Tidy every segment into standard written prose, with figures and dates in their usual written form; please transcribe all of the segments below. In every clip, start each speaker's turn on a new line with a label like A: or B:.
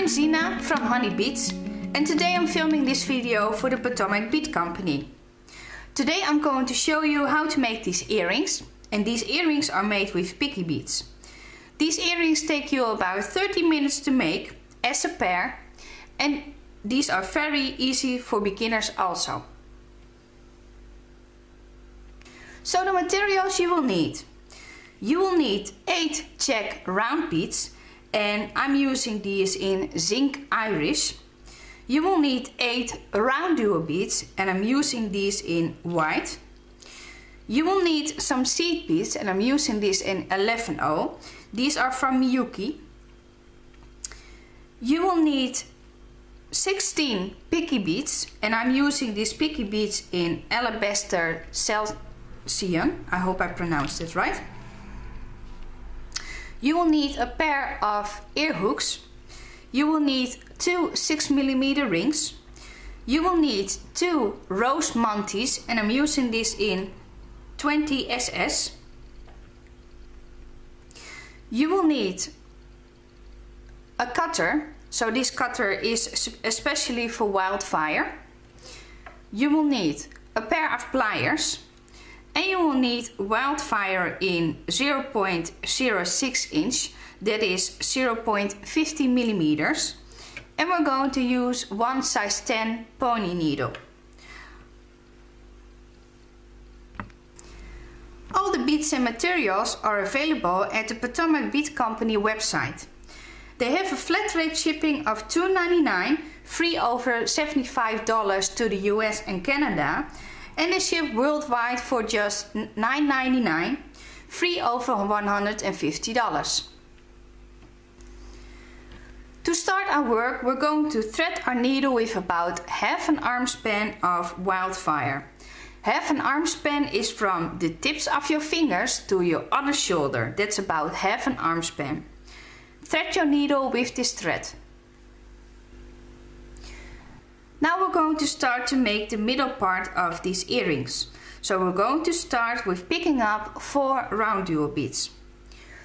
A: I'm Zina from Honeybeads, and today I'm filming this video for the Potomac Bead Company. Today I'm going to show you how to make these earrings, and these earrings are made with Piggy beads. These earrings take you about 30 minutes to make as a pair, and these are very easy for beginners also. So the materials you will need. You will need 8 check round beads, and I'm using these in zinc iris. You will need 8 RounDuo beads, and I'm using these in white. You will need some seed beads, and I'm using these in 11O. These are from Miyuki. You will need 16 Piggy beads, and I'm using these Piggy beads in Alabaster Celsian. I hope I pronounced it right. You will need a pair of ear hooks. You will need 2 6mm rings. You will need 2 rose manties, and I'm using this in 20SS. You will need a cutter. So this cutter is especially for wildfire. You will need a pair of pliers. And you will need wildfire in 0.06 inch, that is 0.50 millimeters. And we're going to use 1 size 10 pony needle. All the beads and materials are available at the Potomac Bead Company website. They have a flat rate shipping of $2.99, free over $75 to the US and Canada. And they ship worldwide for just $9.99, free over $150. To start our work, we're going to thread our needle with about half an arm span of wildfire. Half an arm span is from the tips of your fingers to your other shoulder. That's about half an arm span. Thread your needle with this thread. Now we're going to start to make the middle part of these earrings. So we're going to start with picking up 4 RounDuo beads.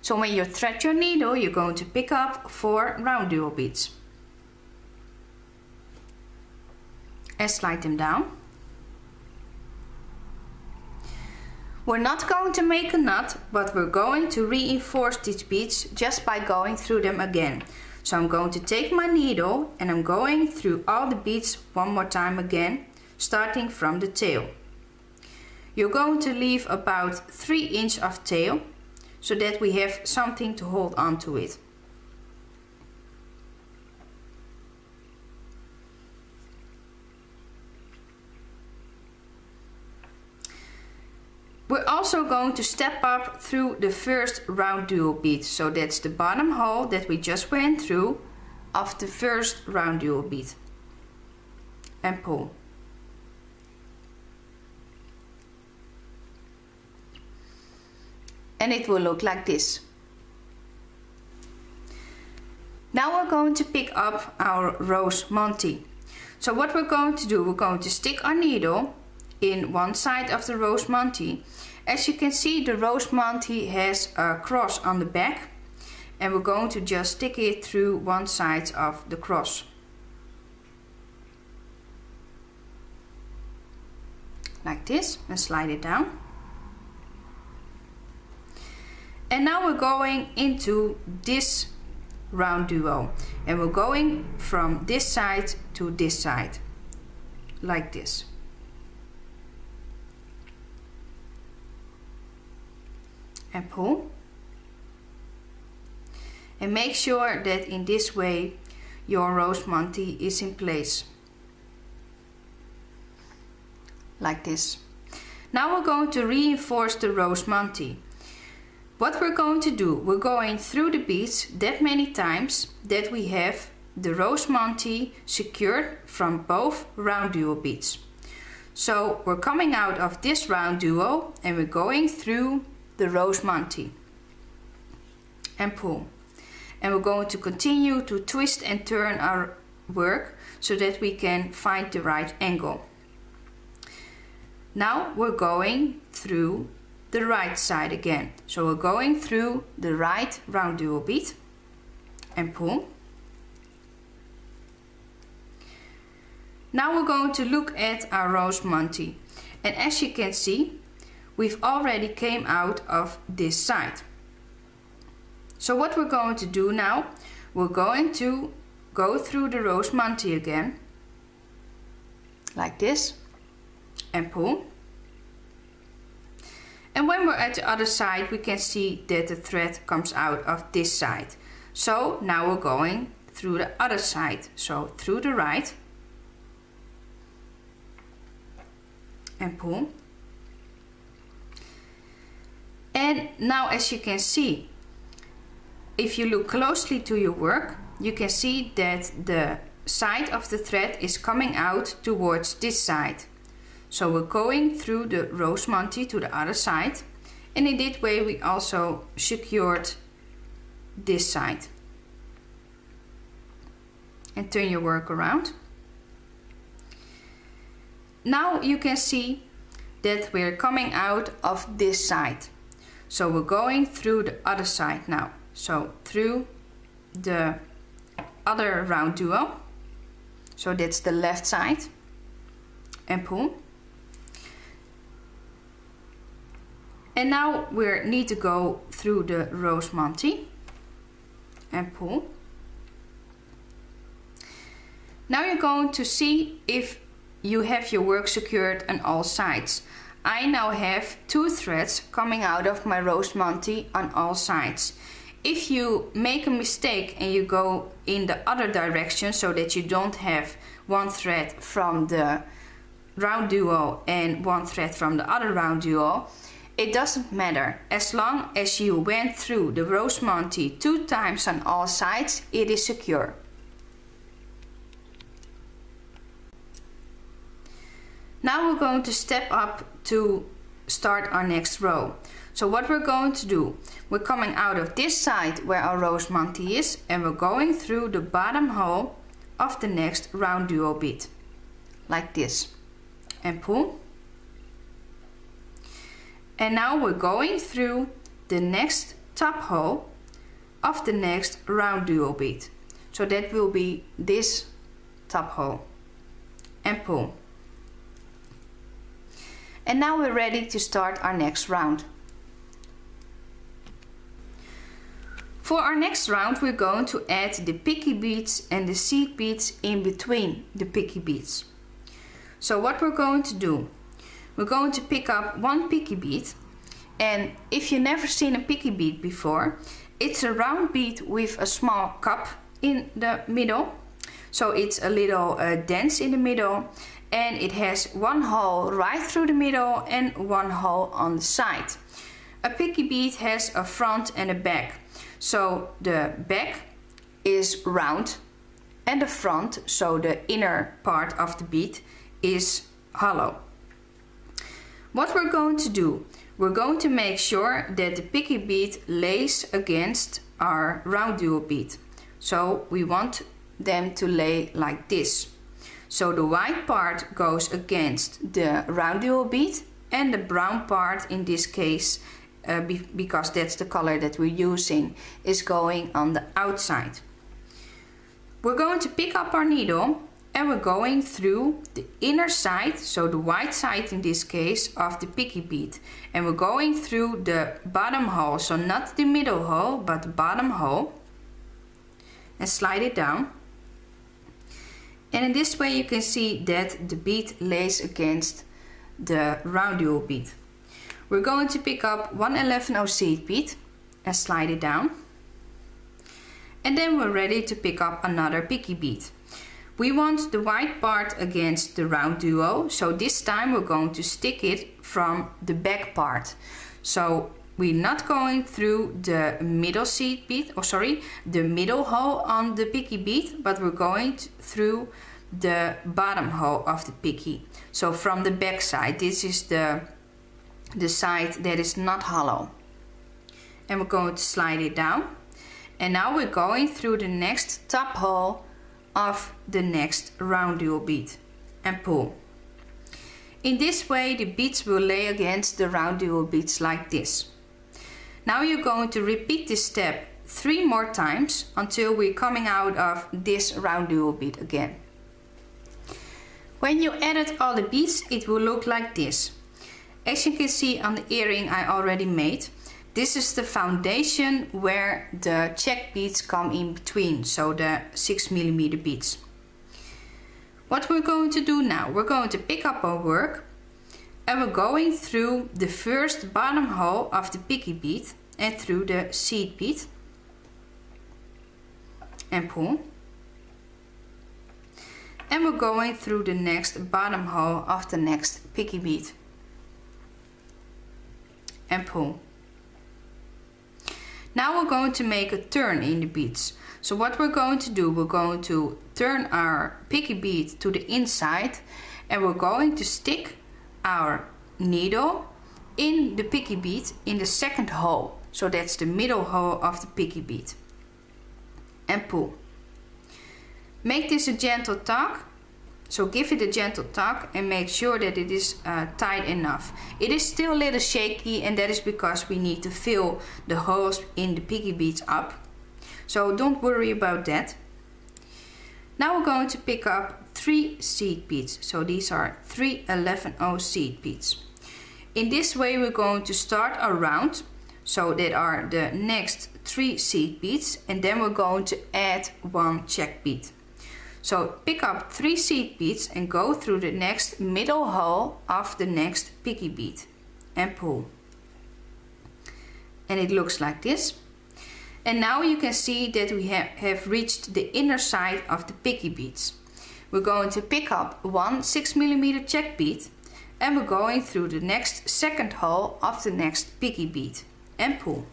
A: So when you thread your needle, you're going to pick up 4 RounDuo beads. And slide them down. We're not going to make a knot, but we're going to reinforce these beads just by going through them again. So I'm going to take my needle and I'm going through all the beads one more time again, starting from the tail. You're going to leave about 3 inches of tail, so that we have something to hold on to it. We're also going to step up through the first RounDuo bead. So that's the bottom hole that we just went through of the first RounDuo bead. And pull. And it will look like this. Now we're going to pick up our rose mantie. So what we're going to do, we're going to stick our needle in one side of the rose mantie. As you can see, the rose mantie has a cross on the back, and we're going to just stick it through one side of the cross. Like this, and slide it down. And now we're going into this RounDuo, and we're going from this side to this side, like this. And pull. And make sure that in this way your rose mantie is in place. Like this. Now we're going to reinforce the rose mantie. What we're going to do, we're going through the beads that many times that we have the rose mantie secured from both RounDuo beads. So we're coming out of this RounDuo and we're going through the rose mantie and pull. And we're going to continue to twist and turn our work so that we can find the right angle. Now we're going through the right side again. So we're going through the right RounDuo bead and pull. Now we're going to look at our rose monty, and as you can see, we've already came out of this side. So what we're going to do now, we're going to go through the rose monty again, like this, and pull. And when we're at the other side, we can see that the thread comes out of this side. So now we're going through the other side, so through the right, and pull. And now, as you can see, if you look closely to your work, you can see that the side of the thread is coming out towards this side. So we're going through the rose monty to the other side, and in this way we also secured this side. And turn your work around. Now you can see that we're coming out of this side. So we're going through the other side now. So through the other RounDuo. So that's the left side. And pull. And now we need to go through the rose monty and pull. Now you're going to see if you have your work secured on all sides. I now have 2 threads coming out of my rose monty on all sides. If you make a mistake and you go in the other direction so that you don't have 1 thread from the RounDuo and 1 thread from the other RounDuo, it doesn't matter. As long as you went through the rose monty 2 times on all sides, it is secure. Now we're going to step up to start our next row. So what we're going to do, we're coming out of this side where our rose monty is, and we're going through the bottom hole of the next RounDuo bead, like this, and pull. And now we're going through the next top hole of the next RounDuo bead. So that will be this top hole, and pull. And now we're ready to start our next round. For our next round, we're going to add the Piggy beads and the seed beads in between the Piggy beads. So what we're going to do, we're going to pick up 1 Piggy bead, and if you've never seen a Piggy bead before, it's a round bead with a small cup in the middle. So it's a little dents in the middle, and it has 1 hole right through the middle and 1 hole on the side. A Piggy bead has a front and a back. So the back is round and the front, so the inner part of the bead, is hollow. What we're going to do, we're going to make sure that the Piggy bead lays against our RounDuo bead. So we want them to lay like this. So the white part goes against the RounDuo bead, and the brown part, in this case, because that's the color that we're using, is going on the outside. We're going to pick up our needle and we're going through the inner side, so the white side in this case, of the Piggy bead. And we're going through the bottom hole, so not the middle hole, but the bottom hole, and slide it down. And in this way you can see that the bead lays against the RounDuo bead. We're going to pick up 111 seed bead and slide it down. And then we're ready to pick up another Piggy bead. We want the white part against the RounDuo, so this time we're going to stick it from the back part. So we're not going through the middle seed bead, the middle hole on the Piggy bead, but we're going through the bottom hole of the Piggy. So from the back side, this is the side that is not hollow. And we're going to slide it down. And now we're going through the next top hole of the next RounDuo bead and pull. In this way the beads will lay against the RounDuo beads like this. Now you're going to repeat this step 3 more times until we're coming out of this RounDuo bead again. When you added all the beads, it will look like this. As you can see on the earring I already made, this is the foundation where the check beads come in between, so the 6mm beads. What we're going to do now, we're going to pick up our work and we're going through the first bottom hole of the Piggy bead and through the seed bead and pull. And we're going through the next bottom hole of the next Piggy bead and pull. Now we're going to make a turn in the beads. So what we're going to do, we're going to turn our Piggy bead to the inside and we're going to stick our needle in the Piggy bead in the second hole. So that's the middle hole of the Piggy bead. And pull. Make this a gentle tug. So give it a gentle tug and make sure that it is tight enough. It is still a little shaky and that is because we need to fill the holes in the Piggy beads up. So don't worry about that. Now we're going to pick up 3 seed beads. So these are 3 11/0 seed beads. In this way we're going to start a round. So that are the next 3 seed beads and then we're going to add 1 check bead. So pick up 3 seed beads and go through the next middle hole of the next Piggy bead and pull. And it looks like this. And now you can see that we have reached the inner side of the Piggy beads. We're going to pick up 1 6mm check bead and we're going through the next second hole of the next Piggy bead and pull.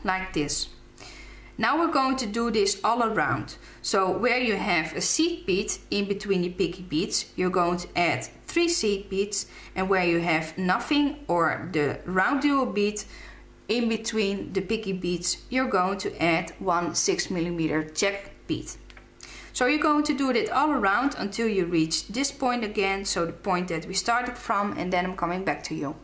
A: Like this. Now we're going to do this all around. So where you have a seed bead in between the Piggy beads, you're going to add 3 seed beads, and where you have nothing or the RounDuo bead in between the Piggy beads, you're going to add 1 6mm check bead. So you're going to do that all around until you reach this point again, so the point that we started from, and then I'm coming back to you.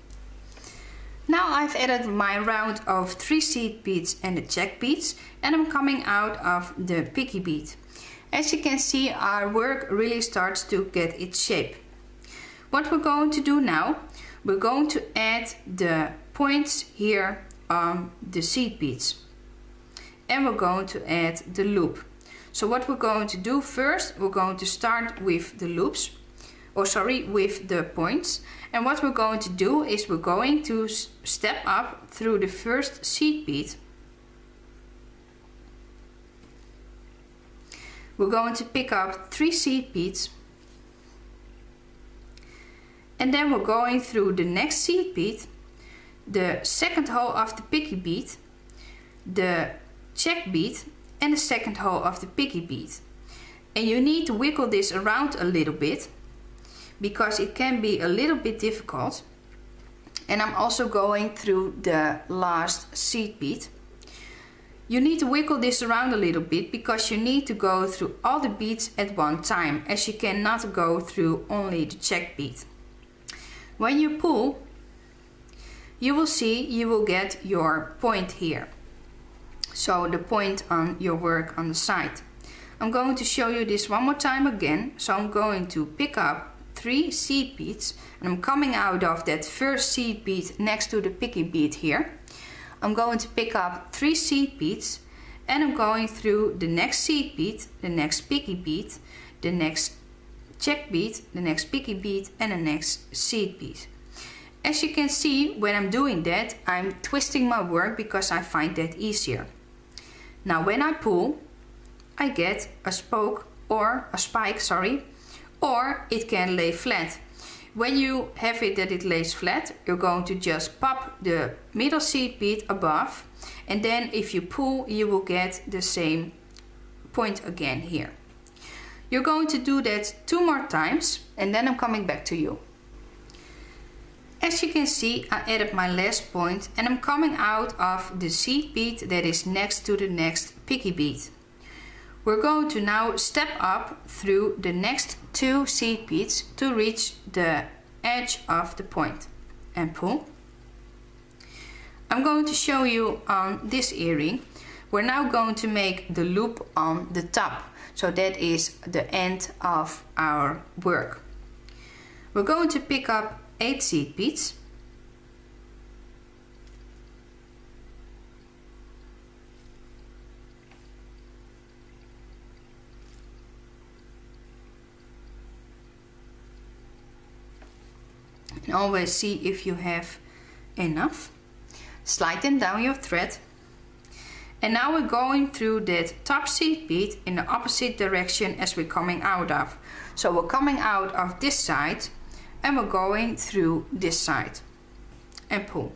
A: Now I've added my round of 3 seed beads and the check beads and I'm coming out of the Piggy bead. As you can see, our work really starts to get its shape. What we're going to do now, we're going to add the points here on the seed beads and we're going to add the loop. So what we're going to do first, we're going to start with the loops, with the points. And what we're going to do is we're going to step up through the first seed bead. We're going to pick up 3 seed beads. And then we're going through the next seed bead, the second hole of the Piggy bead, the check bead and the second hole of the Piggy bead. And you need to wiggle this around a little bit, because it can be a little bit difficult. And I'm also going through the last seed bead. You need to wiggle this around a little bit because you need to go through all the beads at one time, as you cannot go through only the check bead. When you pull, you will see you will get your point here. So the point on your work on the side. I'm going to show you this one more time again. So I'm going to pick up 3 seed beads and I'm coming out of that first seed bead next to the Piggy bead here. I'm going to pick up 3 seed beads and I'm going through the next seed bead, the next Piggy bead, the next check bead, the next Piggy bead and the next seed bead. As you can see, when I'm doing that, I'm twisting my work because I find that easier. Now when I pull, I get a spoke or a spike, or it can lay flat. When you have it that it lays flat, you're going to just pop the middle seed bead above, and then if you pull, you will get the same point again here. You're going to do that 2 more times and then I'm coming back to you. As you can see, I added my last point and I'm coming out of the seed bead that is next to the next Piggy bead. We're going to now step up through the next 2 seed beads to reach the edge of the point and pull. I'm going to show you on this earring. We're now going to make the loop on the top. So that is the end of our work. We're going to pick up 8 seed beads. And always see if you have enough. Slide them down your thread. And now we're going through that top seed bead in the opposite direction as we're coming out of. So we're coming out of this side and we're going through this side and pull.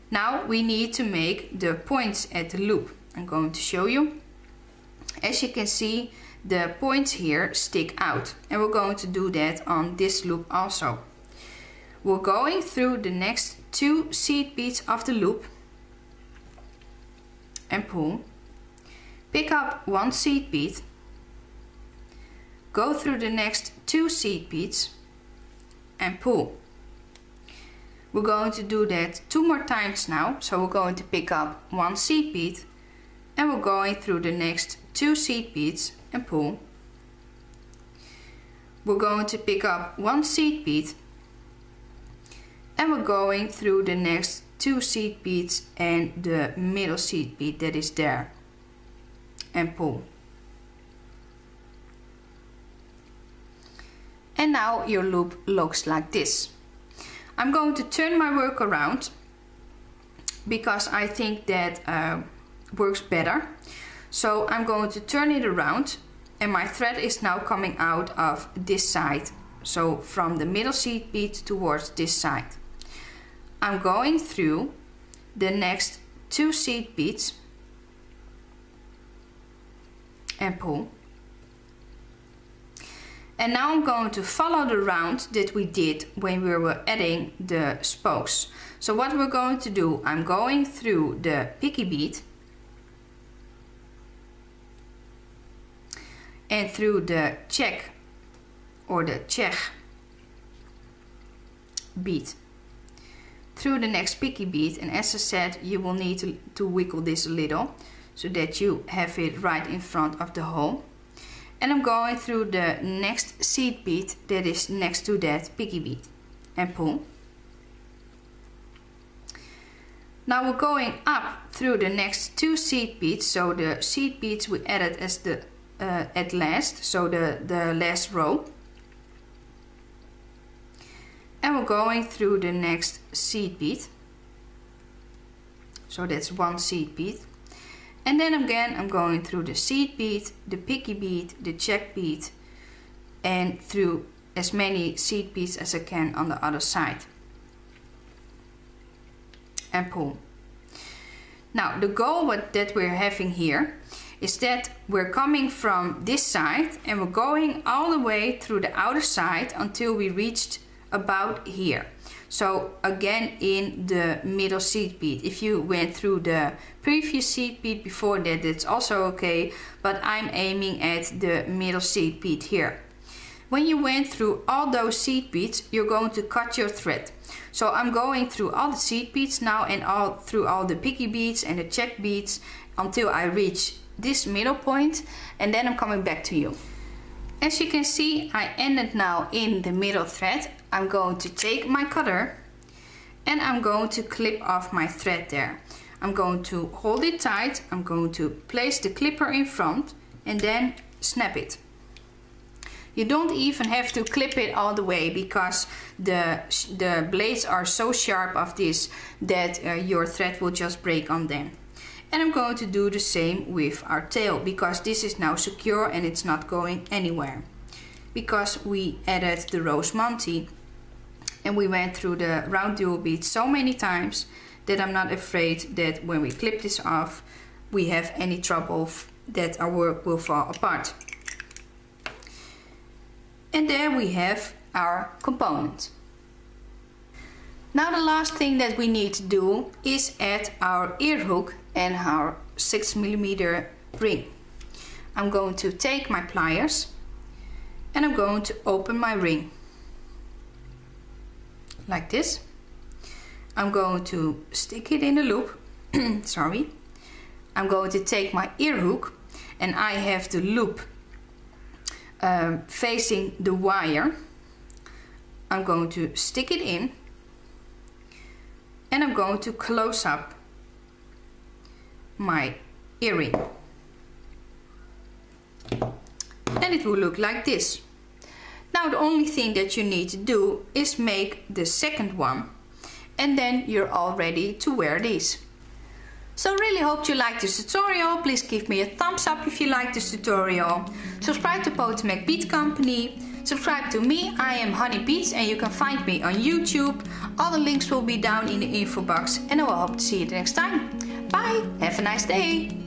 A: Now we need to make the points at the loop. I'm going to show you. As you can see, the points here stick out, and we're going to do that on this loop also. We're going through the next 2 seed beads of the loop and pull. Pick up 1 seed bead, go through the next 2 seed beads and pull. We're going to do that 2 more times now. So we're going to pick up 1 seed bead and we're going through the next 2 seed beads and pull. We're going to pick up 1 seed bead and we're going through the next 2 seed beads and the middle seed bead that is there and pull. And now your loop looks like this. I'm going to turn my work around because I think that works better. So I'm going to turn it around and my thread is now coming out of this side. So from the middle seed bead towards this side. I'm going through the next 2 seed beads and pull. And now I'm going to follow the round that we did when we were adding the spokes. So what we're going to do, I'm going through the Piggy bead and through the check or the check bead through the next Piggy bead, and as I said, you will need to wiggle this a little so that you have it right in front of the hole. And I'm going through the next seed bead that is next to that Piggy bead and pull. Now we're going up through the next 2 seed beads, so the seed beads we added as the at last, so the last row. And we're going through the next seed bead, so that's 1 seed bead. And then again I'm going through the seed bead, the Piggy bead, the check bead, and through as many seed beads as I can on the other side and pull. Now the goal that we're having here is that we're coming from this side and we're going all the way through the outer side until we reached about here. So again in the middle seed bead. If you went through the previous seed bead before that, that's also okay, but I'm aiming at the middle seed bead here. When you went through all those seed beads, you're going to cut your thread. So I'm going through all the seed beads now and through all the Piggy beads and the check beads until I reach this middle point, and then I'm coming back to you. As you can see, I ended now in the middle thread. I'm going to take my cutter and I'm going to clip off my thread there. I'm going to hold it tight, I'm going to place the clipper in front and then snap it. You don't even have to clip it all the way because the blades are so sharp of this that your thread will just break on them. And I'm going to do the same with our tail because this is now secure and it's not going anywhere. Because we added the Rosemonte and we went through the RounDuo beads so many times that I'm not afraid that when we clip this off we have any trouble that our work will fall apart. And there we have our component. Now the last thing that we need to do is add our ear hook and our 6mm ring. I'm going to take my pliers and I'm going to open my ring like this. I'm going to stick it in the loop sorry, I'm going to take my ear hook and I have the loop facing the wire. I'm going to stick it in and I'm going to close up my earring. And it will look like this. Now the only thing that you need to do is make the second one, and then you're all ready to wear these. So really hope you liked this tutorial. Please give me a thumbs up if you like this tutorial. Subscribe to Potomac Bead Company. Subscribe to me, I am Honeybeads, and you can find me on YouTube. All the links will be down in the info box, and I will hope to see you the next time. Bye, have a nice day.